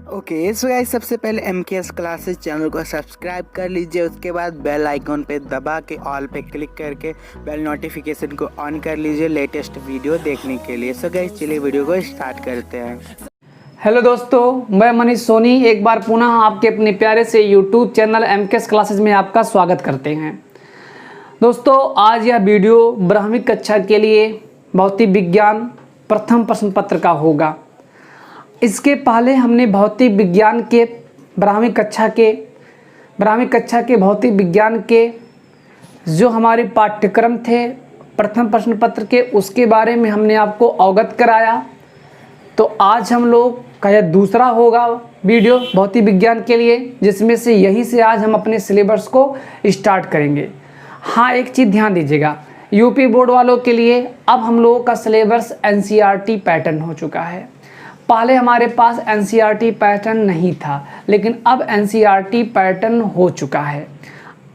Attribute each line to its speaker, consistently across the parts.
Speaker 1: Okay so guys, सबसे पहले MKS classes channel को सब्सक्राइब कर लीजिए। उसके बाद बेल आइकॉन पे दबा के ऑल पे क्लिक करके बेल नोटिफिकेशन को ऑन कर लीजिए लेटेस्ट वीडियो देखने के लिए। सो गाइस, चलिए वीडियो को स्टार्ट करते हैं।
Speaker 2: हेलो दोस्तों, मैं मनीष सोनी एक बार पुनः आपके अपने प्यारे से यूट्यूब चैनल MKS क्लासेस में आपका स्वागत करते हैं। दोस्तों, आज यह वीडियो 12वीं कक्षा के लिए भौतिक विज्ञान प्रथम प्रश्न पत्र का होगा। इसके पहले हमने भौतिक विज्ञान के 12वीं कक्षा के भौतिक विज्ञान के जो हमारे पाठ्यक्रम थे प्रथम प्रश्न पत्र के, उसके बारे में हमने आपको अवगत कराया। तो आज हम लोग का यह दूसरा होगा वीडियो भौतिक विज्ञान के लिए, जिसमें से यहीं से आज हम अपने सिलेबस को स्टार्ट करेंगे। हाँ, एक चीज़ ध्यान दीजिएगा, यूपी बोर्ड वालों के लिए अब हम लोगों का सिलेबस NCERT पैटर्न हो चुका है। पहले हमारे पास NCERT पैटर्न नहीं था, लेकिन अब NCERT पैटर्न हो चुका है।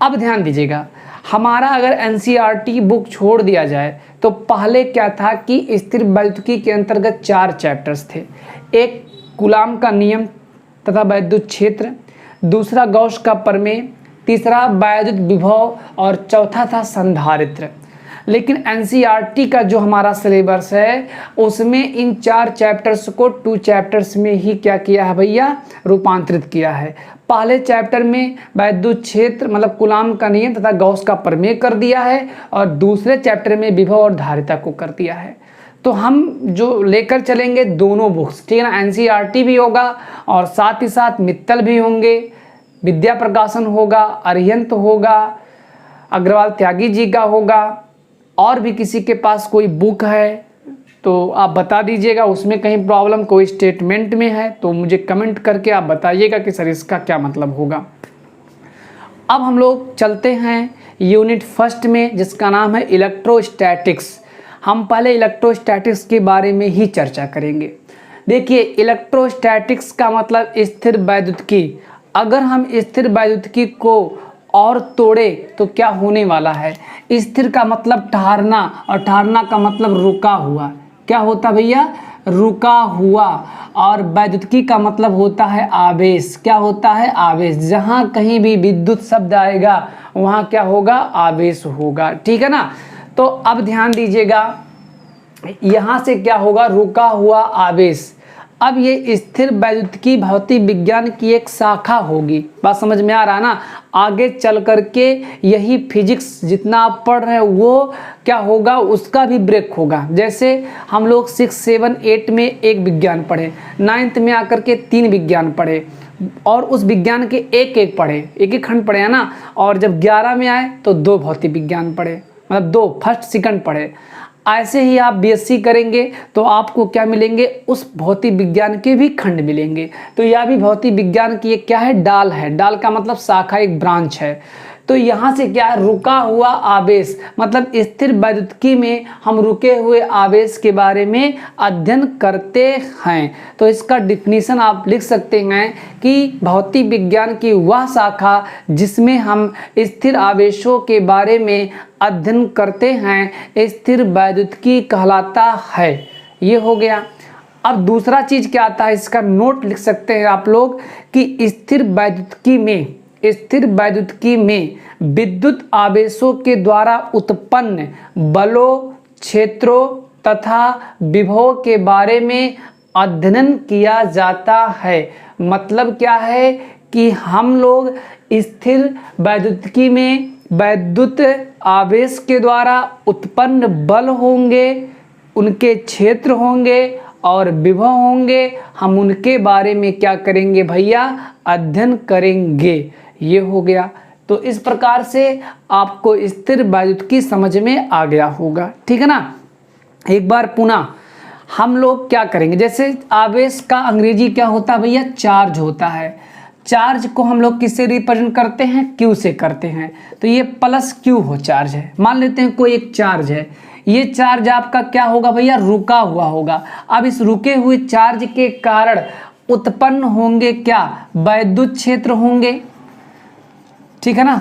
Speaker 2: अब ध्यान दीजिएगा, हमारा अगर NCERT बुक छोड़ दिया जाए तो पहले क्या था कि स्थिर वैद्युतिकी के अंतर्गत 4 चैप्टर्स थे। एक कूलाम का नियम तथा वैद्युत क्षेत्र, दूसरा गॉस का प्रमेय, तीसरा वैद्युत विभव और चौथा था संधारित्र। लेकिन NCERT का जो हमारा सिलेबस है उसमें इन 4 चैप्टर्स को 2 चैप्टर्स में ही क्या किया है भैया, रूपांतरित किया है। पहले चैप्टर में वैद्युत क्षेत्र मतलब कूलाम का नियम तथा गॉस का प्रमेय कर दिया है, और दूसरे चैप्टर में विभव और धारिता को कर दिया है। तो हम जो लेकर चलेंगे दोनों बुक्स, ठीक है ना, NCERT भी होगा और साथ ही साथ मित्तल भी होंगे, विद्या प्रकाशन होगा, अरिहंत होगा, अग्रवाल त्यागी जी का होगा, और भी किसी के पास कोई बुक है तो आप बता दीजिएगा। उसमें कहीं प्रॉब्लम कोई स्टेटमेंट में है तो मुझे कमेंट करके आप बताइएगा कि सर इसका क्या मतलब होगा। अब हम लोग चलते हैं यूनिट फर्स्ट में, जिसका नाम है इलेक्ट्रोस्टैटिक्स। हम पहले इलेक्ट्रोस्टैटिक्स के बारे में ही चर्चा करेंगे। देखिए, इलेक्ट्रोस्टैटिक्स का मतलब स्थिर वैद्युतिकी। अगर हम स्थिर वैद्युतिकी को और तोड़े तो क्या होने वाला है। स्थिर का मतलब ठहरना, और ठहरना का मतलब रुका हुआ। क्या होता भैया, रुका हुआ। और वैद्युतिकी का मतलब होता है आवेश। क्या होता है, आवेश। जहाँ कहीं भी विद्युत शब्द आएगा वहाँ क्या होगा, आवेश होगा, ठीक है ना। तो अब ध्यान दीजिएगा, यहाँ से क्या होगा, रुका हुआ आवेश। अब ये स्थिर वैद्युतिकी भौतिक विज्ञान की एक शाखा होगी। बात समझ में आ रहा है ना। आगे चल करके यही फिजिक्स जितना आप पढ़ रहे हैं वो क्या होगा, उसका भी ब्रेक होगा। जैसे हम लोग 6, 7, 8 में एक विज्ञान पढ़े, 9th में आकर के 3 विज्ञान पढ़े, और उस विज्ञान के एक पढ़े, एक खंड पढ़े, है ना। और जब 11 में आए तो 2 भौतिक विज्ञान पढ़े, मतलब 2 फर्स्ट सेकंड पढ़े। ऐसे ही आप BSc करेंगे तो आपको क्या मिलेंगे, उस भौतिक विज्ञान के भी खंड मिलेंगे। तो यह भी भौतिक विज्ञान की एक क्या है, डाल है। डाल का मतलब शाखा, एक ब्रांच है। तो यहाँ से क्या है, रुका हुआ आवेश, मतलब स्थिर वैद्युतिकी में हम रुके हुए आवेश के बारे में अध्ययन करते हैं। तो इसका डिफिनीशन आप लिख सकते हैं कि भौतिक विज्ञान की वह शाखा जिसमें हम स्थिर आवेशों के बारे में अध्ययन करते हैं स्थिर वैद्युतिकी कहलाता है। ये हो गया। अब दूसरा चीज क्या आता है, इसका नोट लिख सकते हैं आप लोग कि स्थिर वैद्युतिकी में विद्युत आवेशों के द्वारा उत्पन्न बलों, क्षेत्रों तथा विभवों के बारे में अध्ययन किया जाता है। मतलब क्या है कि हम लोग स्थिर वैद्युतिकी में वैद्युत आवेश के द्वारा उत्पन्न बल होंगे, उनके क्षेत्र होंगे और विभव होंगे, हम उनके बारे में क्या करेंगे भैया, अध्ययन करेंगे। ये हो गया। तो इस प्रकार से आपको स्थिर वैद्युतिकी समझ में आ गया होगा, ठीक है ना। एक बार पुनः हम लोग क्या करेंगे, जैसे आवेश का अंग्रेजी क्या होता है भैया, चार्ज होता है। चार्ज को हम लोग किससे रिप्रेजेंट करते हैं, Q से करते हैं। तो ये +Q हो चार्ज है। मान लेते हैं कोई एक चार्ज है, ये चार्ज आपका क्या होगा भैया, रुका हुआ होगा। अब इस रुके हुए चार्ज के कारण उत्पन्न होंगे क्या, वैद्युत क्षेत्र होंगे, ठीक है ना।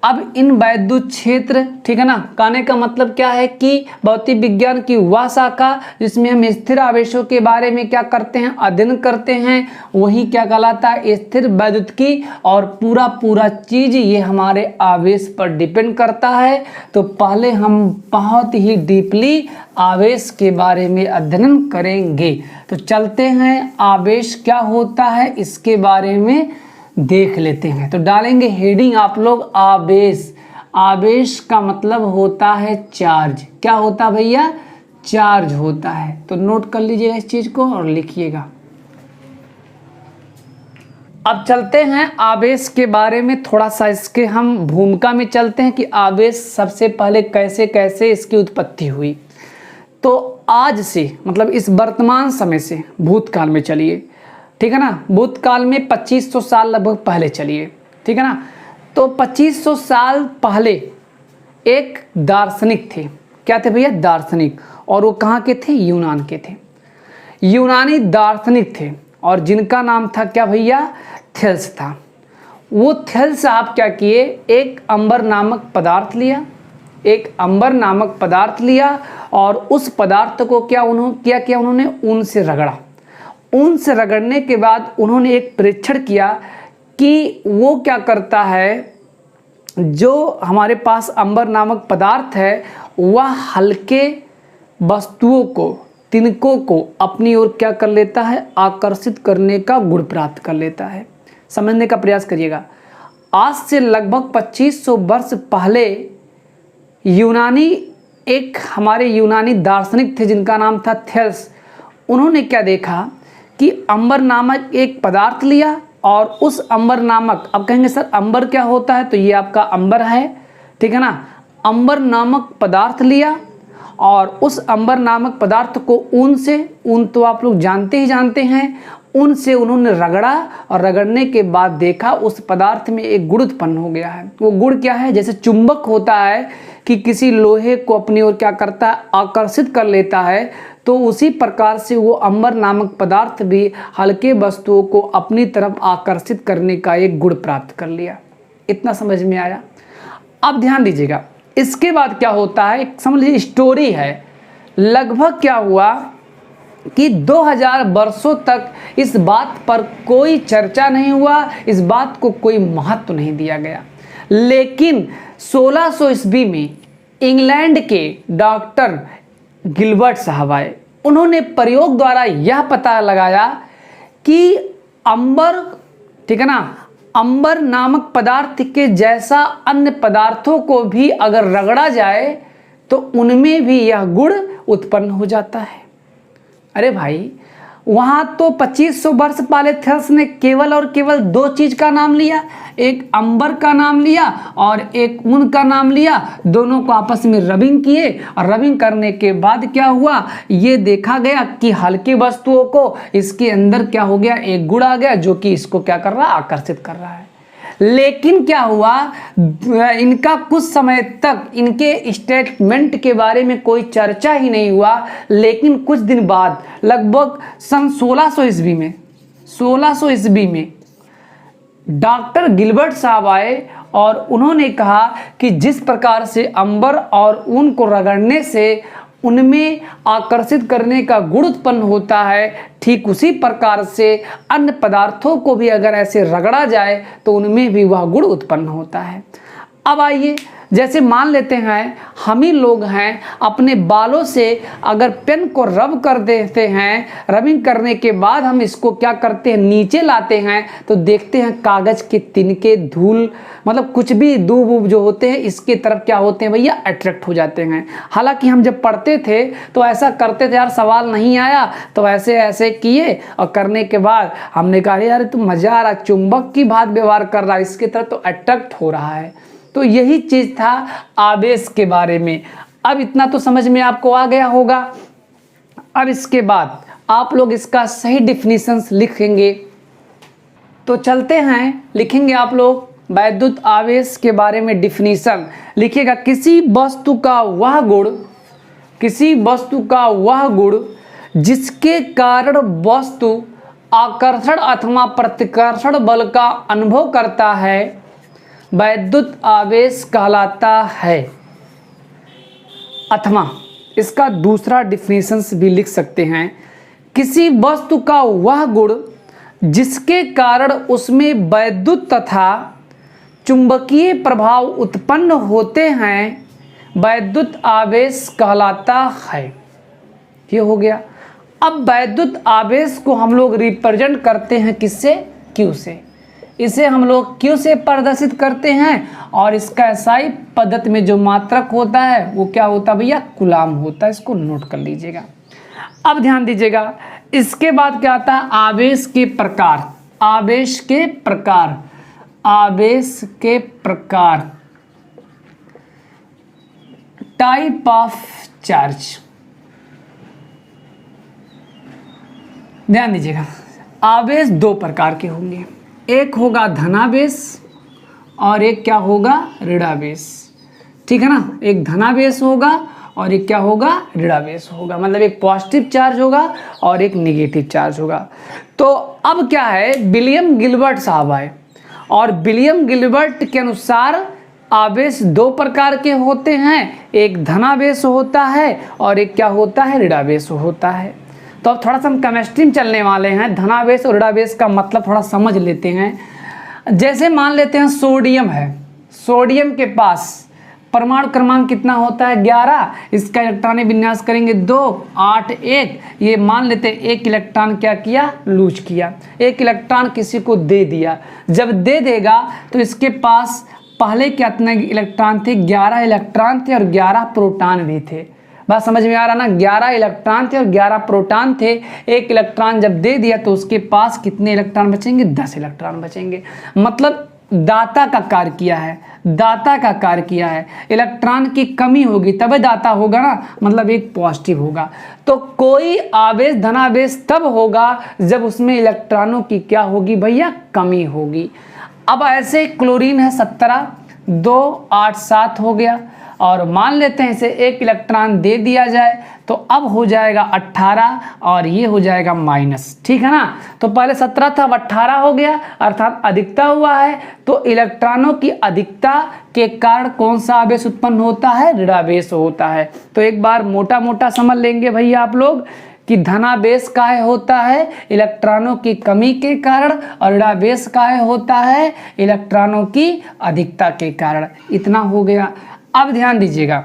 Speaker 2: अब इन वैद्युत क्षेत्र, ठीक है ना, कहने का मतलब क्या है कि भौतिक विज्ञान की वह शाखा जिसमें हम स्थिर आवेशों के बारे में क्या करते हैं, अध्ययन करते हैं, वही क्या कहलाता है, स्थिर वैद्युतिकी। और पूरा पूरा चीज ये हमारे आवेश पर डिपेंड करता है। तो पहले हम बहुत ही डीपली आवेश के बारे में अध्ययन करेंगे। तो चलते हैं, आवेश क्या होता है इसके बारे में देख लेते हैं। तो डालेंगे हेडिंग आप लोग, आवेश। आवेश का मतलब होता है चार्ज। क्या होता है भैया, चार्ज होता है। तो नोट कर लीजिएगा इस चीज को और लिखिएगा। अब चलते हैं आवेश के बारे में, थोड़ा सा इसके हम भूमिका में चलते हैं कि आवेश सबसे पहले कैसे कैसे इसकी उत्पत्ति हुई। तो आज से मतलब इस वर्तमान समय से भूतकाल में चलिए, ठीक है ना, भूतकाल में 2500 साल लगभग पहले चलिए, ठीक है ना। तो 2500 साल पहले एक दार्शनिक थे। क्या थे भैया, दार्शनिक। और वो कहाँ के थे, यूनान के थे। यूनानी दार्शनिक थे और जिनका नाम था क्या भैया, थेल्स था। वो थेल्स साहब क्या किए, एक अंबर नामक पदार्थ लिया, एक अंबर नामक पदार्थ लिया और उस पदार्थ को क्या उन्होंने ऊन से रगड़ा। ऊन से रगड़ने के बाद उन्होंने एक परीक्षण किया कि वो क्या करता है, जो हमारे पास अंबर नामक पदार्थ है वह हल्के वस्तुओं को, तिनकों को अपनी ओर क्या कर लेता है, आकर्षित करने का गुण प्राप्त कर लेता है। समझने का प्रयास करिएगा। आज से लगभग 2500 वर्ष पहले हमारे यूनानी दार्शनिक थे जिनका नाम था थेल्स। उन्होंने क्या देखा कि अंबर नामक एक पदार्थ लिया और उस अंबर नामक, अब कहेंगे सर अंबर क्या होता है, तो ये आपका अंबर है, ठीक है ना। अंबर नामक पदार्थ लिया और उस अंबर नामक पदार्थ को ऊन तो आप लोग जानते ही जानते हैं, ऊन से उन्होंने रगड़ा और रगड़ने के बाद देखा उस पदार्थ में एक गुण उत्पन्न हो गया है। वो गुण क्या है, जैसे चुंबक होता है कि किसी लोहे को अपनी ओर क्या करता है, आकर्षित कर लेता है, तो उसी प्रकार से वो अंबर नामक पदार्थ भी हल्के वस्तुओं को अपनी तरफ आकर्षित करने का एक गुण प्राप्त कर लिया। इतना समझ में आया। अब ध्यान दीजिएगा, इसके बाद क्या होता है, एक समझ लीजिए स्टोरी है। लगभग क्या हुआ कि 2000 वर्षों तक इस बात पर कोई चर्चा नहीं हुआ, इस बात को कोई महत्व नहीं दिया गया। लेकिन 1600 ईस्वी में इंग्लैंड के डॉक्टर गिलबर्ट साहब आए। उन्होंने प्रयोग द्वारा यह पता लगाया कि अंबर, ठीक है ना, अंबर नामक पदार्थ के जैसा अन्य पदार्थों को भी अगर रगड़ा जाए तो उनमें भी यह गुण उत्पन्न हो जाता है। अरे भाई, वहाँ तो 2500 वर्ष पहले थेल्स ने केवल और केवल दो चीज का नाम लिया, एक अंबर का नाम लिया और एक ऊन का नाम लिया। दोनों को आपस में रबिंग किए और रबिंग करने के बाद क्या हुआ, ये देखा गया कि हल्के वस्तुओं को इसके अंदर क्या हो गया, एक गुण आ गया जो कि इसको क्या कर रहा है, आकर्षित कर रहा है। लेकिन क्या हुआ, इनका कुछ समय तक इनके स्टेटमेंट के बारे में कोई चर्चा ही नहीं हुआ। लेकिन कुछ दिन बाद लगभग सन 1600 ईस्वी में डॉक्टर गिलबर्ट साहब आए और उन्होंने कहा कि जिस प्रकार से अंबर और ऊन को रगड़ने से उनमें आकर्षित करने का गुण उत्पन्न होता है, ठीक उसी प्रकार से अन्य पदार्थों को भी अगर ऐसे रगड़ा जाए तो उनमें भी वह गुण उत्पन्न होता है। अब आइए, जैसे मान लेते हैं हम ही लोग हैं, अपने बालों से अगर पेन को रब कर देते हैं, रबिंग करने के बाद हम इसको क्या करते हैं, नीचे लाते हैं, तो देखते हैं कागज के तिनके, धूल, मतलब कुछ भी दूब वूब जो होते हैं इसके तरफ क्या होते हैं भैया, अट्रैक्ट हो जाते हैं। हालांकि हम जब पढ़ते थे तो ऐसा करते थे, यार सवाल नहीं आया तो ऐसे ऐसे किए और करने के बाद हमने कहा यार तू मजा आ रहा, चुंबक की बात व्यवहार कर रहा है, इसके तरफ तो अट्रैक्ट हो रहा है। तो यही चीज था आवेश के बारे में। अब इतना तो समझ में आपको आ गया होगा। अब इसके बाद आप लोग इसका सही डिफिनीशंस लिखेंगे। तो चलते हैं, लिखेंगे आप लोग वैद्युत आवेश के बारे में डिफिनीशन लिखिएगा। किसी वस्तु का वह गुण जिसके कारण वस्तु आकर्षण अथवा प्रतिकर्षण बल का अनुभव करता है, वैद्युत आवेश कहलाता है। अथवा इसका दूसरा डिफिनेशंस भी लिख सकते हैं, किसी वस्तु का वह गुण जिसके कारण उसमें वैद्युत तथा चुंबकीय प्रभाव उत्पन्न होते हैं, वैद्युत आवेश कहलाता है। ये हो गया। अब वैद्युत आवेश को हम लोग रिप्रेजेंट करते हैं किससे? Q से। इसे हम लोग Q से प्रदर्शित करते हैं और इसका SI पद्धति में जो मात्रक होता है वो क्या होता है भैया? कूलाम होता है। इसको नोट कर लीजिएगा। अब ध्यान दीजिएगा, इसके बाद क्या आता है? आवेश के प्रकार। आवेश के प्रकार, आवेश के प्रकार, टाइप ऑफ चार्ज। ध्यान दीजिएगा, आवेश दो प्रकार के होंगे, एक होगा धनावेश और एक क्या होगा? ऋणावेश। ठीक है ना, एक धनावेश होगा और एक क्या होगा? ऋणावेश होगा। मतलब एक पॉजिटिव चार्ज होगा और एक नेगेटिव चार्ज होगा। तो अब क्या है, विलियम गिलबर्ट साहब आए और विलियम गिलबर्ट के अनुसार आवेश दो प्रकार के होते हैं, एक धनावेश होता है और एक क्या होता है? ऋणावेश होता है। तो अब थोड़ा सा हम केमिस्ट्री में चलने वाले हैं। धनावेश और ऋणावेश का मतलब थोड़ा समझ लेते हैं। जैसे मान लेते हैं सोडियम है, सोडियम के पास परमाणु क्रमांक कितना होता है? 11। इसका इलेक्ट्रॉनिक विन्यास करेंगे 2, 8, 1। ये मान लेते हैं एक इलेक्ट्रॉन क्या किया? लूज किया। एक इलेक्ट्रॉन किसी को दे दिया। जब दे देगा तो इसके पास पहले कितने इलेक्ट्रॉन थे? 11 इलेक्ट्रॉन थे और 11 प्रोटॉन भी थे। बात समझ में आ रहा ना? 11 इलेक्ट्रॉन थे और 11 प्रोटॉन थे। एक इलेक्ट्रॉन जब दे दिया तो उसके पास कितने इलेक्ट्रॉन बचेंगे? 10 इलेक्ट्रॉन बचेंगे। मतलब दाता का कार्य किया है, दाता का कार्य किया है। इलेक्ट्रॉन की कमी होगी तभी दाता होगा ना, मतलब एक पॉजिटिव होगा। तो कोई आवेश धनावेश तब होगा जब उसमें इलेक्ट्रॉनों की क्या होगी भैया? कमी होगी। अब ऐसे क्लोरीन है 17, 2, 8, 7 हो गया और मान लेते हैं इसे एक इलेक्ट्रॉन दे दिया जाए तो अब हो जाएगा 18 और ये हो जाएगा माइनस। ठीक है ना? तो पहले 17 था, अब 18 हो गया, अर्थात अधिकता हुआ है। तो इलेक्ट्रॉनों की अधिकता के कारण कौन सा आवेश उत्पन्न होता है? ऋणावेश होता है। तो एक बार मोटा मोटा समझ लेंगे भैया आप लोग कि धनावेश काहे होता है? इलेक्ट्रॉनों की कमी के कारण, और ऋणावेश काहे होता है? इलेक्ट्रॉनों की अधिकता के कारण। इतना हो गया। अब ध्यान दीजिएगा,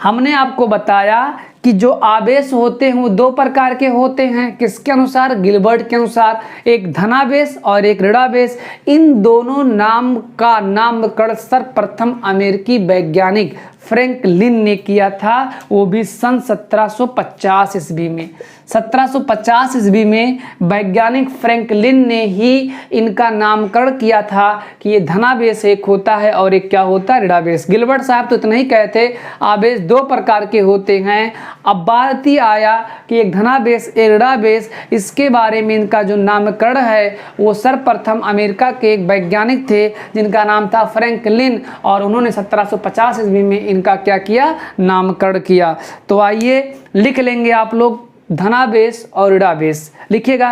Speaker 2: हमने आपको बताया कि जो आवेश होते हैं वो दो प्रकार के होते हैं। किसके अनुसार? गिलबर्ट के अनुसार। एक धनावेश और एक ऋणावेश। इन दोनों नाम का नामकरण सर्वप्रथम अमेरिकी वैज्ञानिक फ्रैंकलिन ने किया था, वो भी सन 1750 ईस्वी में। 1750 ईस्वी में वैज्ञानिक फ्रैंकलिन ने ही इनका नामकरण किया था कि ये धनावेश एक होता है और एक क्या होता है? ऋणावेश। गिलबर्ट साहब तो इतना ही कहते आवेश दो प्रकार के होते हैं। अब बात ही आया कि एक धनावेश एक ऋणावेश, इसके बारे में इनका जो नामकरण है वो सर्वप्रथम अमेरिका के एक वैज्ञानिक थे जिनका नाम था फ्रैंकलिन, और उन्होंने 1750 ईस्वी में इनका क्या किया? नामकरण किया। तो आइए लिख लेंगे आप लोग धनावेश और ऋणावेश। लिखिएगा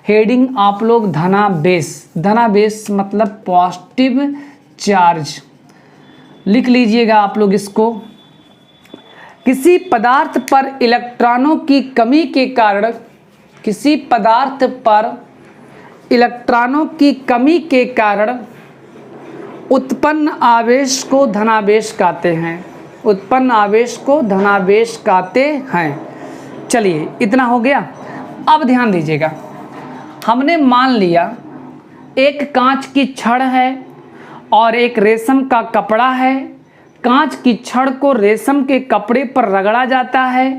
Speaker 2: हेडिंग आप लोग धनावेश। धनावेश मतलब पॉजिटिव चार्ज। लिख लीजिएगा आप लोग इसको। किसी पदार्थ पर इलेक्ट्रॉनों की कमी के कारण, किसी पदार्थ पर इलेक्ट्रॉनों की कमी के कारण उत्पन्न आवेश को धनावेश कहते हैं। उत्पन्न आवेश को धनावेश कहते हैं। चलिए इतना हो गया। अब ध्यान दीजिएगा, हमने मान लिया एक कांच की छड़ है और एक रेशम का कपड़ा है। कांच की छड़ को रेशम के कपड़े पर रगड़ा जाता है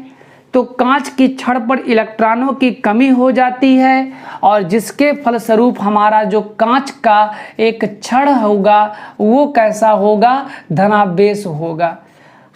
Speaker 2: तो कांच की छड़ पर इलेक्ट्रॉनों की कमी हो जाती है और जिसके फलस्वरूप हमारा जो कांच का एक छड़ होगा वो कैसा होगा? धनावेश होगा।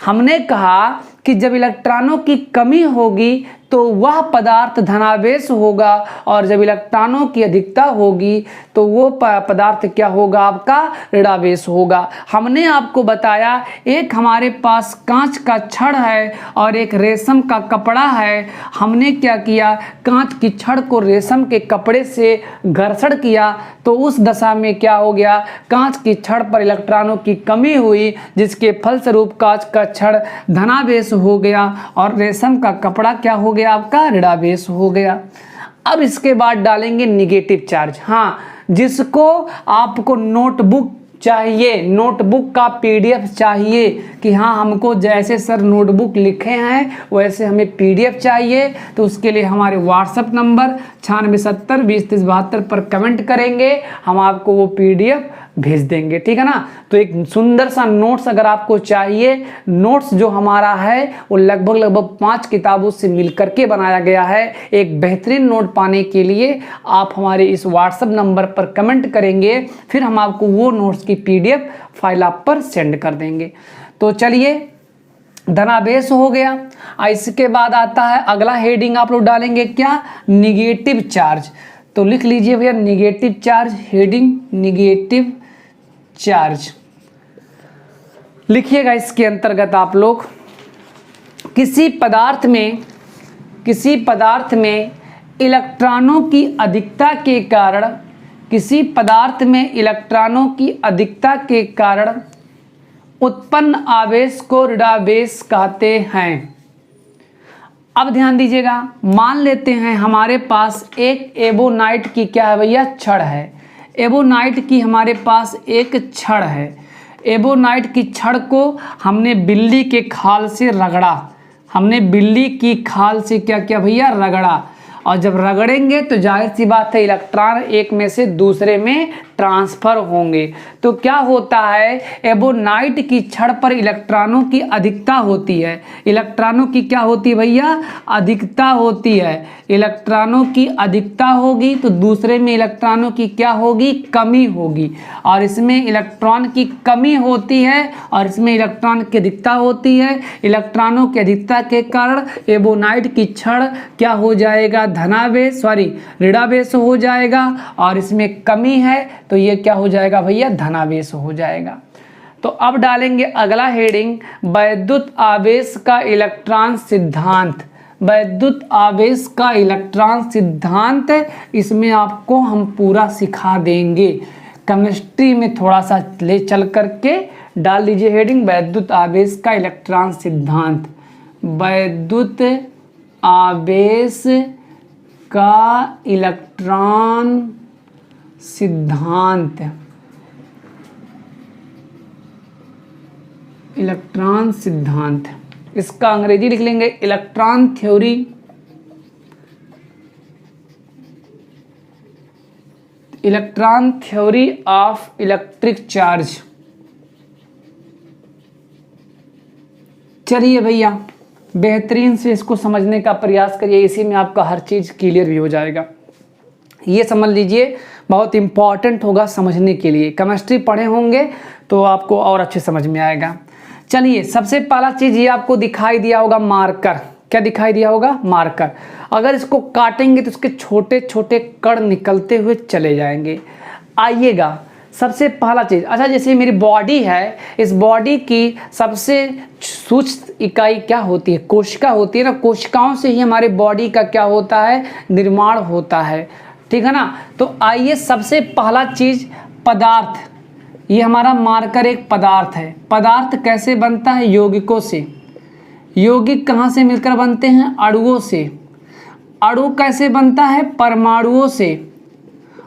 Speaker 2: हमने कहा कि जब इलेक्ट्रॉनों की कमी होगी तो वह पदार्थ धनावेश होगा, और जब इलेक्ट्रॉनों की अधिकता होगी तो वो पदार्थ क्या होगा, आपका ऋणावेश होगा। हमने आपको बताया एक हमारे पास कांच का छड़ है और एक रेशम का कपड़ा है। हमने क्या किया, कांच की छड़ को रेशम के कपड़े से घर्षण किया तो उस दशा में क्या हो गया, कांच की छड़ पर इलेक्ट्रॉनों की कमी हुई, जिसके फलस्वरूप कांच का छड़ धनावेश हो गया और रेशम का कपड़ा क्या हो गया, आपका ऋणावेश हो गया। अब इसके बाद डालेंगे निगेटिव चार्ज। हाँ, जिसको आपको नोटबुक चाहिए, नोटबुक का पीडीएफ चाहिए कि हाँ हमको जैसे सर नोटबुक लिखे हैं वैसे हमें पीडीएफ चाहिए, तो उसके लिए हमारे व्हाट्सएप नंबर 9670203072 पर कमेंट करेंगे, हम आपको वो पीडीएफ भेज देंगे, ठीक है ना। तो एक सुंदर सा नोट्स अगर आपको चाहिए, नोट्स जो हमारा है वो लगभग 5 किताबों से मिल करके बनाया गया है। एक बेहतरीन नोट पाने के लिए आप हमारे इस व्हाट्सएप नंबर पर कमेंट करेंगे, फिर हम आपको वो नोट्स की पीडीएफ फाइल आप पर सेंड कर देंगे। तो चलिए, धनावेश हो गया। इसके बाद आता है अगला हेडिंग, आप लोग डालेंगे क्या, निगेटिव चार्ज। तो लिख लीजिए भैया negative charge, heading negative charge लिखिएगा। इसके अंतर्गत आप लोग किसी पदार्थ में इलेक्ट्रॉनों की अधिकता के कारण, किसी पदार्थ में इलेक्ट्रॉनों की अधिकता के कारण उत्पन्न आवेश को ऋणावेश कहते हैं। अब ध्यान दीजिएगा, मान लेते हैं हमारे पास एक एबोनाइट की क्या है भैया, छड़ है। एबोनाइट की हमारे पास एक छड़ है। एबोनाइट की छड़ को हमने बिल्ली के खाल से रगड़ा, हमने बिल्ली की खाल से क्या किया भैया, रगड़ा। और जब रगड़ेंगे तो जाहिर सी बात है इलेक्ट्रॉन एक में से दूसरे में ट्रांसफर होंगे। तो क्या होता है, एबोनाइट की छड़ पर इलेक्ट्रॉनों की अधिकता होती है। इलेक्ट्रॉनों की क्या होती है भैया, अधिकता होती है। इलेक्ट्रॉनों की अधिकता होगी तो दूसरे में इलेक्ट्रॉनों की क्या होगी, कमी होगी। और इसमें इलेक्ट्रॉन की कमी होती है और इसमें इलेक्ट्रॉन की अधिकता होती है। इलेक्ट्रॉनों की अधिकता के कारण एबोनाइट की छड़ क्या हो जाएगा, ऋणावेश हो जाएगा, और इसमें कमी है तो ये क्या हो जाएगा भैया, धनावेश हो जाएगा। तो अब डालेंगे अगला हेडिंग, वैद्युत आवेश का इलेक्ट्रॉन सिद्धांत। वैद्युत आवेश का इलेक्ट्रॉन सिद्धांत, इसमें आपको हम पूरा सिखा देंगे। केमिस्ट्री में थोड़ा सा ले चल करके डाल दीजिए हेडिंग, वैद्युत आवेश का इलेक्ट्रॉन सिद्धांत। वैद्युत आवेश का इलेक्ट्रॉन सिद्धांत, इलेक्ट्रॉन सिद्धांत, इसका अंग्रेजी लिख लेंगे electron theory, electron theory of electric charge. चलिए भैया, बेहतरीन से इसको समझने का प्रयास करिए, इसी में आपका हर चीज़ क्लियर भी हो जाएगा। ये समझ लीजिए बहुत इम्पॉर्टेंट होगा समझने के लिए। केमिस्ट्री पढ़े होंगे तो आपको और अच्छे समझ में आएगा। चलिए, सबसे पहला चीज़ ये आपको दिखाई दिया होगा, मार्कर। क्या दिखाई दिया होगा, मार्कर। अगर इसको काटेंगे तो इसके छोटे छोटे कण निकलते हुए चले जाएंगे। आइएगा, सबसे पहला चीज़, अच्छा जैसे मेरी बॉडी है, इस बॉडी की सबसे सूक्ष्म इकाई क्या होती है, कोशिका होती है ना। कोशिकाओं से ही हमारे बॉडी का क्या होता है, निर्माण होता है, ठीक है ना। तो आइए, सबसे पहला चीज़ पदार्थ, ये हमारा मार्कर एक पदार्थ है। पदार्थ कैसे बनता है, यौगिकों से। यौगिक कहाँ से मिलकर बनते हैं, अणुओं से। अणु कैसे बनता है, परमाणुओं से।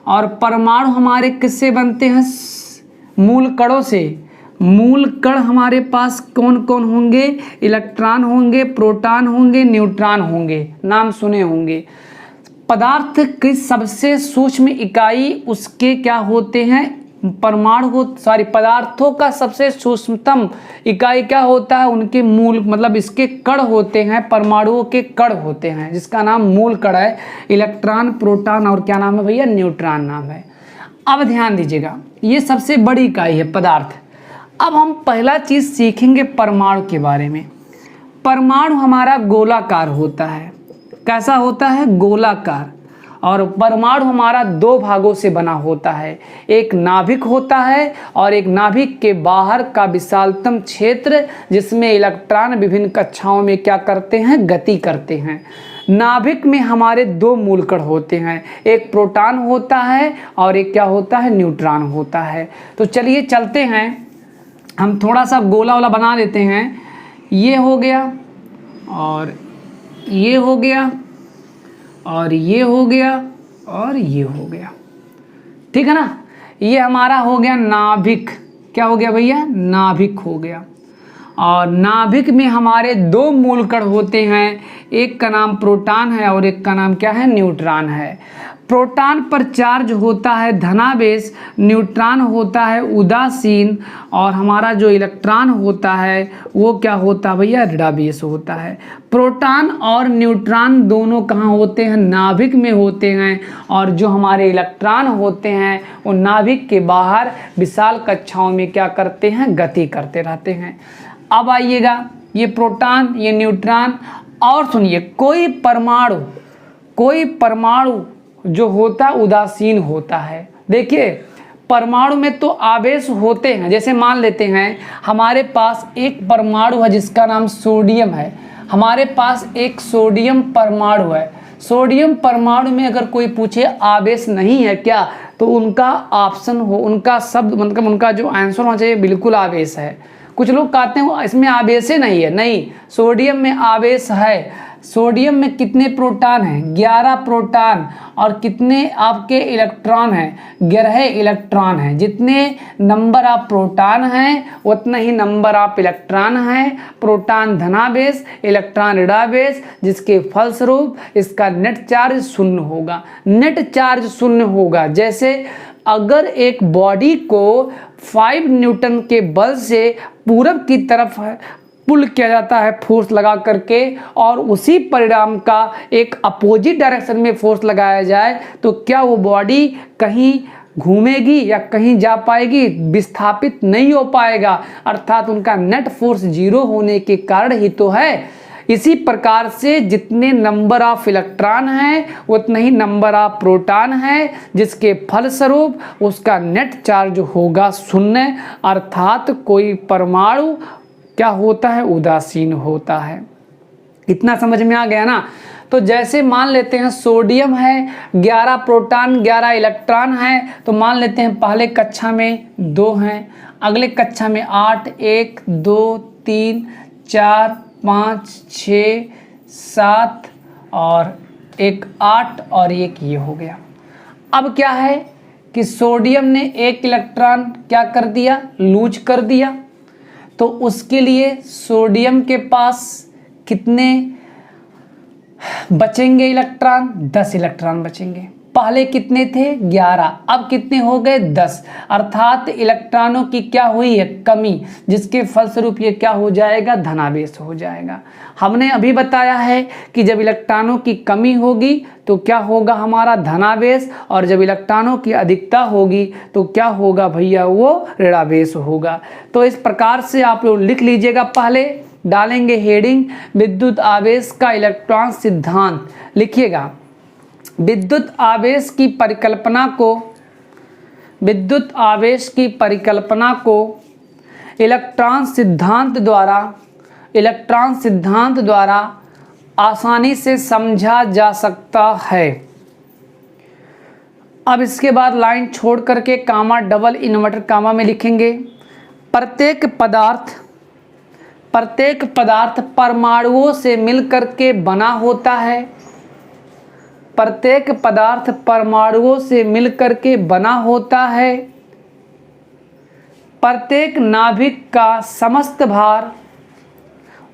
Speaker 2: और परमाणु हमारे किससे बनते हैं, मूल कणों से। मूल कण हमारे पास कौन कौन होंगे, इलेक्ट्रॉन होंगे, प्रोटॉन होंगे, न्यूट्रॉन होंगे, नाम सुने होंगे। पदार्थ की सबसे सूक्ष्म इकाई उसके क्या होते हैं, पदार्थों का सबसे सूक्ष्मतम इकाई क्या होता है, उनके मूल, मतलब इसके कण होते हैं, परमाणुओं के कण होते हैं, जिसका नाम मूल कण है। इलेक्ट्रॉन, प्रोटॉन और क्या नाम है भैया, न्यूट्रॉन नाम है। अब ध्यान दीजिएगा, ये सबसे बड़ी इकाई है पदार्थ। अब हम पहला चीज सीखेंगे परमाणु के बारे में। परमाणु हमारा गोलाकार होता है। कैसा होता है? गोलाकार। और परमाणु हमारा दो भागों से बना होता है, एक नाभिक होता है और एक नाभिक के बाहर का विशालतम क्षेत्र जिसमें इलेक्ट्रॉन विभिन्न कक्षाओं में क्या करते हैं? गति करते हैं। नाभिक में हमारे दो मूलकण होते हैं, एक प्रोटॉन होता है और एक क्या होता है? न्यूट्रॉन होता है। तो चलिए चलते हैं, हम थोड़ा सा गोला वाला बना लेते हैं। ये हो गया और ये हो गया और ये हो गया और ये हो गया, ठीक है ना। ये हमारा हो गया नाभिक। क्या हो गया भैया? नाभिक हो गया। और नाभिक में हमारे दो मूलकण होते हैं, एक का नाम प्रोटॉन है और एक का नाम क्या है? न्यूट्रॉन है। प्रोटॉन पर चार्ज होता है धनावेश, न्यूट्रॉन होता है उदासीन और हमारा जो इलेक्ट्रॉन होता है वो क्या होता है भैया? ऋणावेश होता है। प्रोटॉन और न्यूट्रॉन दोनों कहाँ होते हैं? नाभिक में होते हैं। और जो हमारे इलेक्ट्रॉन होते हैं वो नाभिक के बाहर विशाल कक्षाओं में क्या करते हैं? गति करते रहते हैं। अब आइएगा, ये प्रोटॉन, ये न्यूट्रॉन। और सुनिए, कोई परमाणु जो होता है उदासीन होता है। देखिए, परमाणु में तो आवेश होते हैं, जैसे मान लेते हैं हमारे पास एक परमाणु है जिसका नाम सोडियम है। हमारे पास एक सोडियम परमाणु है। सोडियम परमाणु में अगर कोई पूछे आवेश नहीं है क्या, तो उनका ऑप्शन हो, उनका शब्द मतलब उनका जो आंसर होना चाहिए बिल्कुल आवेश है। कुछ लोग कहते हैं इसमें आवेश ही नहीं है। नहीं, सोडियम में आवेश है। सोडियम में कितने प्रोटॉन हैं? 11 प्रोटॉन। और कितने आपके इलेक्ट्रॉन हैं? 11 इलेक्ट्रॉन हैं। जितने नंबर ऑफ प्रोटॉन हैं उतना ही नंबर ऑफ इलेक्ट्रॉन हैं। प्रोटॉन धनावेश, इलेक्ट्रॉन ऋणावेश, जिसके फलस्वरूप इसका नेट चार्ज शून्य होगा। नेट चार्ज शून्य होगा। जैसे अगर एक बॉडी को 5 न्यूटन के बल से पूरब की तरफ पुल किया जाता है फोर्स लगा करके, और उसी परिणाम का एक अपोजिट डायरेक्शन में फोर्स लगाया जाए, तो क्या वो बॉडी कहीं घूमेगी या कहीं जा पाएगी? विस्थापित नहीं हो पाएगा। अर्थात उनका नेट फोर्स 0 होने के कारण ही तो है। इसी प्रकार से जितने नंबर ऑफ इलेक्ट्रॉन हैं उतना ही नंबर ऑफ प्रोटॉन है, जिसके फलस्वरूप उसका नेट चार्ज होगा शून्य। अर्थात कोई परमाणु क्या होता है? उदासीन होता है। इतना समझ में आ गया ना। तो जैसे मान लेते हैं सोडियम है, 11 प्रोटॉन 11 इलेक्ट्रॉन है, तो मान लेते हैं पहले कक्षा में 2 हैं, अगले कक्षा में 8, 1 2 3 4 5 6 7 और एक 8 और एक ये हो गया। अब क्या है कि सोडियम ने एक इलेक्ट्रॉन क्या कर दिया? लूज कर दिया। तो उसके लिए सोडियम के पास कितने बचेंगे इलेक्ट्रॉन? 10 इलेक्ट्रॉन बचेंगे। पहले कितने थे? 11, अब कितने हो गए? 10। अर्थात इलेक्ट्रॉनों की क्या हुई है? कमी, जिसके फलस्वरूप ये क्या हो जाएगा? धनावेश हो जाएगा। हमने अभी बताया है कि जब इलेक्ट्रॉनों की कमी होगी तो क्या होगा? हमारा धनावेश। और जब इलेक्ट्रॉनों की अधिकता होगी तो क्या होगा भैया? वो ऋणावेश होगा। तो इस प्रकार से आप लोग लिख लीजिएगा। पहले डालेंगे हेडिंग विद्युत आवेश का इलेक्ट्रॉन सिद्धांत। लिखिएगा, विद्युत आवेश की परिकल्पना को इलेक्ट्रॉन सिद्धांत द्वारा आसानी से समझा जा सकता है। अब इसके बाद लाइन छोड़ करके कामा डबल इन्वर्टर कामा में लिखेंगे, प्रत्येक पदार्थ परमाणुओं से मिलकर के बना होता है। प्रत्येक पदार्थ परमाणुओं से मिलकर के बना होता है। प्रत्येक नाभिक का समस्त भार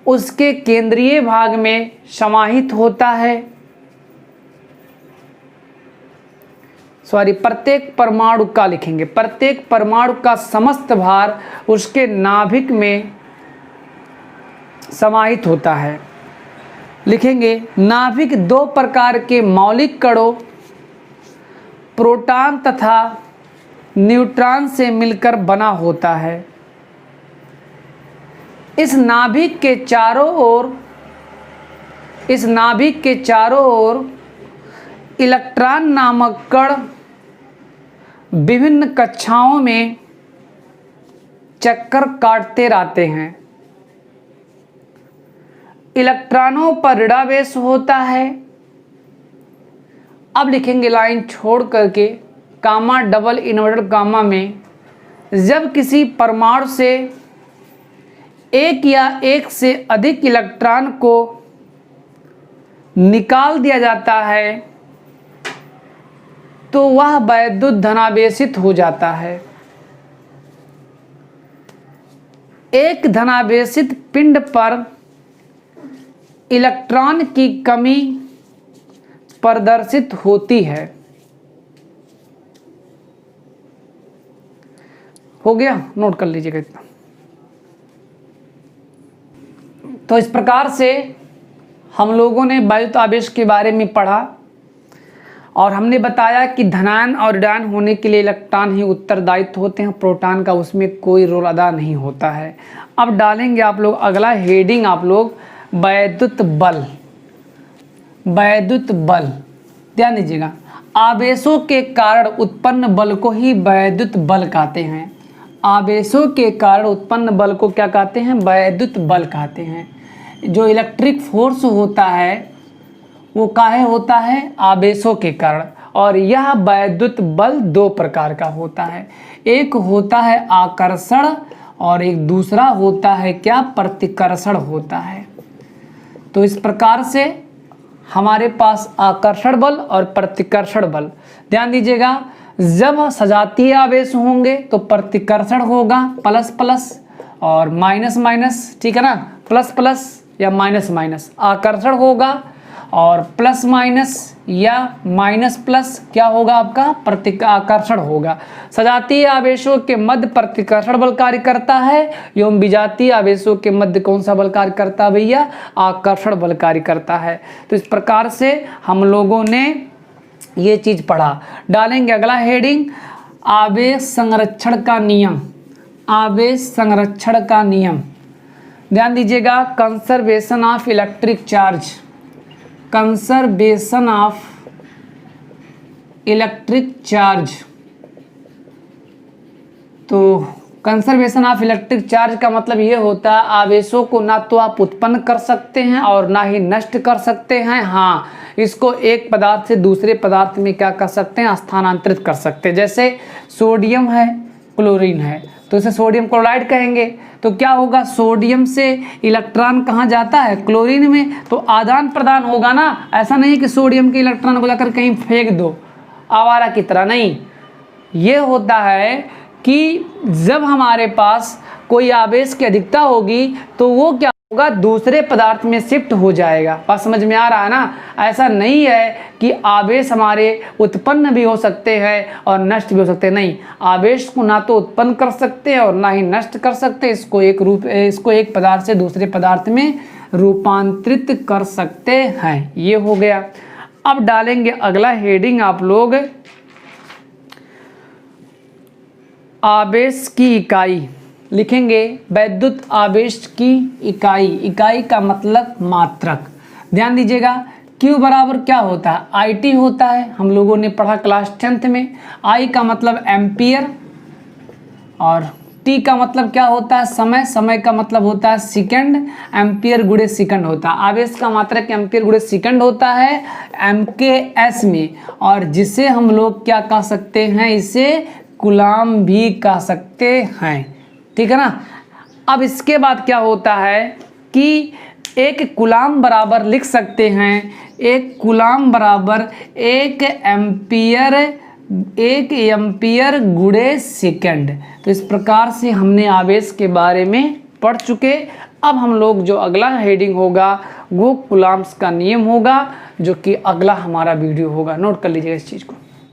Speaker 2: उसके केंद्रीय भाग में समाहित होता है। प्रत्येक परमाणु का लिखेंगे, प्रत्येक परमाणु का समस्त भार उसके नाभिक में समाहित होता है। लिखेंगे, नाभिक 2 प्रकार के मौलिक कणों प्रोटॉन तथा न्यूट्रॉन से मिलकर बना होता है। इस नाभिक के चारों ओर इलेक्ट्रॉन नामक कण विभिन्न कक्षाओं में चक्कर काटते रहते हैं। इलेक्ट्रॉनों पर ऋणावेश होता है। अब लिखेंगे लाइन छोड़ करके, कामा डबल इन्वर्टेड कामा में जब किसी परमाणु से एक या एक से अधिक इलेक्ट्रॉन को निकाल दिया जाता है तो वह वैद्युत धनावेशित हो जाता है। एक धनावेशित पिंड पर इलेक्ट्रॉन की कमी प्रदर्शित होती है। हो गया, नोट कर लीजिएगा इतना। तो इस प्रकार से हम लोगों ने वैद्युत आवेश के बारे में पढ़ा और हमने बताया कि धनायन और ऋणायन होने के लिए इलेक्ट्रॉन ही उत्तरदायित्व होते हैं, प्रोटॉन का उसमें कोई रोल अदा नहीं होता है। अब डालेंगे आप लोग अगला हेडिंग, आप लोग वैद्युत बल। वैद्युत बल, ध्यान दीजिएगा, आवेशों के कारण उत्पन्न बल को ही वैद्युत बल कहते हैं। आवेशों के कारण उत्पन्न बल को क्या कहते हैं? वैद्युत बल कहते हैं। जो इलेक्ट्रिक फोर्स होता है वो काहे होता है? आवेशों के कारण। और यह वैद्युत बल दो प्रकार का होता है, एक होता है आकर्षण और एक दूसरा होता है क्या? प्रतिकर्षण होता है। तो इस प्रकार से हमारे पास आकर्षण बल और प्रतिकर्षण बल, ध्यान दीजिएगा, जब सजातीय आवेश होंगे तो प्रतिकर्षण होगा प्लस प्लस और माइनस माइनस, ठीक है ना, प्लस प्लस या माइनस माइनस। आकर्षण होगा और प्लस माइनस या माइनस प्लस क्या होगा? आपका प्रतिकर्षण होगा। सजातीय आवेशों के मध्य प्रतिकर्षण बल कार्य करता है एवं विजातीय आवेशों के मध्य कौन सा बल कार्य करता है भैया? आकर्षण बल कार्य करता है। तो इस प्रकार से हम लोगों ने ये चीज पढ़ा। डालेंगे अगला हेडिंग, आवेश संरक्षण का नियम। आवेश संरक्षण का नियम, ध्यान दीजिएगा, conservation of electric charge. Conservation of electric charge. तो कंजर्वेशन ऑफ इलेक्ट्रिक चार्ज का मतलब ये होता है आवेशों को ना तो आप उत्पन्न कर सकते हैं और ना ही नष्ट कर सकते हैं। हाँ, इसको एक पदार्थ से दूसरे पदार्थ में क्या कर सकते हैं? स्थानांतरित कर सकते हैं। जैसे सोडियम है, क्लोरीन है, तो इसे सोडियम क्लोराइड कहेंगे। तो क्या होगा? सोडियम से इलेक्ट्रॉन कहाँ जाता है? क्लोरीन में, तो आदान प्रदान होगा ना। ऐसा नहीं कि सोडियम के इलेक्ट्रॉन को जाकर कहीं फेंक दो आवारा की तरह, नहीं। ये होता है कि जब हमारे पास कोई आवेश की अधिकता होगी तो वो क्या होगा? दूसरे पदार्थ में शिफ्ट हो जाएगा। बात समझ में आ रहा है ना? ऐसा नहीं है कि आवेश हमारे उत्पन्न भी हो सकते हैं और नष्ट भी हो सकते हैं, नहीं। आवेश को ना तो उत्पन्न कर सकते हैं और ना ही नष्ट कर सकते, इसको एक पदार्थ से दूसरे पदार्थ में रूपांतरित कर सकते हैं। ये हो गया। अब डालेंगे अगला हेडिंग आप लोग, आवेश की इकाई। लिखेंगे वैद्युत आवेश की इकाई। इकाई का मतलब मात्रक। ध्यान दीजिएगा, Q बराबर क्या होता है? IT होता है, हम लोगों ने पढ़ा क्लास 10th में। I का मतलब एम्पियर और T का मतलब क्या होता है? समय। समय का मतलब होता है सेकंड, एम्पियर गुणे सेकंड होता है। आवेश का मात्रक एम्पियर गुणे सेकंड होता है MKS में, और जिसे हम लोग क्या कह सकते हैं? इसे कूलाम भी कह सकते हैं, ठीक है ना। अब इसके बाद क्या होता है कि एक कूलाम बराबर लिख सकते हैं, एक कूलाम बराबर एक एम्पियर गुणे सेकंड। तो इस प्रकार से हमने आवेश के बारे में पढ़ चुके। अब हम लोग जो अगला हेडिंग होगा वो कूलाम्स का नियम होगा, जो कि अगला हमारा वीडियो होगा। नोट कर लीजिएगा इस चीज़ को।